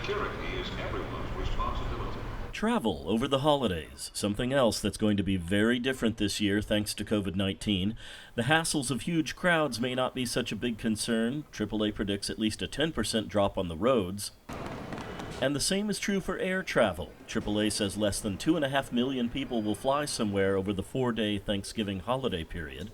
Security is everyone's responsibility. Travel over the holidays, something else that's going to be very different this year thanks to COVID-19. The hassles of huge crowds may not be such a big concern. AAA predicts at least a 10% drop on the roads. And the same is true for air travel. AAA says less than 2.5 million people will fly somewhere over the 4-day Thanksgiving holiday period.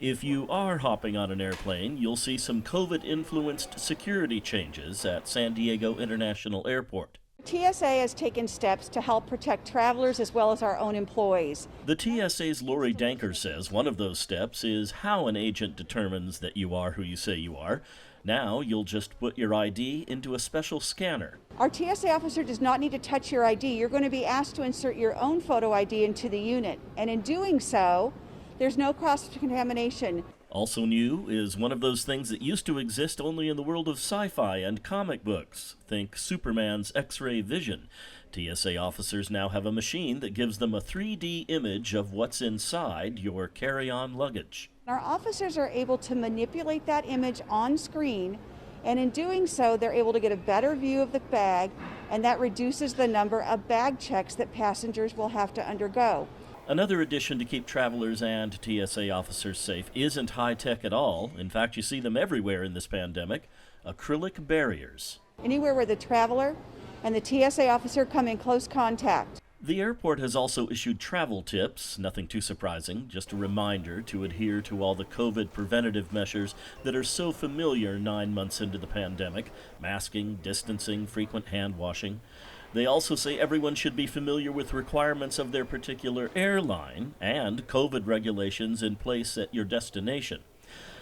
If you are hopping on an airplane, you'll see some COVID-influenced security changes at San Diego International Airport. TSA has taken steps to help protect travelers as well as our own employees. The TSA's Lori Danker says one of those steps is how an agent determines that you are who you say you are. Now you'll just put your ID into a special scanner. Our TSA officer does not need to touch your ID. You're going to be asked to insert your own photo ID into the unit. And in doing so, there's no cross-contamination. Also new is one of those things that used to exist only in the world of sci-fi and comic books. Think Superman's X-ray vision. TSA officers now have a machine that gives them a 3D image of what's inside your carry-on luggage. Our officers are able to manipulate that image on screen, and in doing so, they're able to get a better view of the bag, and that reduces the number of bag checks that passengers will have to undergo. Another addition to keep travelers and TSA officers safe isn't high-tech at all. In fact, you see them everywhere in this pandemic. Acrylic barriers. Anywhere where the traveler and the TSA officer come in close contact. The airport has also issued travel tips, nothing too surprising, just a reminder to adhere to all the COVID preventative measures that are so familiar 9 months into the pandemic: masking, distancing, frequent hand washing. They also say everyone should be familiar with requirements of their particular airline and COVID regulations in place at your destination.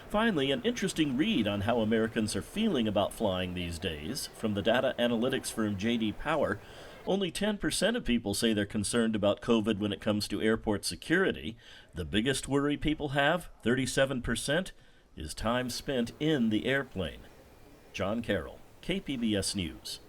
Finally, an interesting read on how Americans are feeling about flying these days from the data analytics firm J.D. Power. Only 10% of people say they're concerned about COVID when it comes to airport security. The biggest worry people have, 37%, is time spent in the airplane. John Carroll, KPBS News.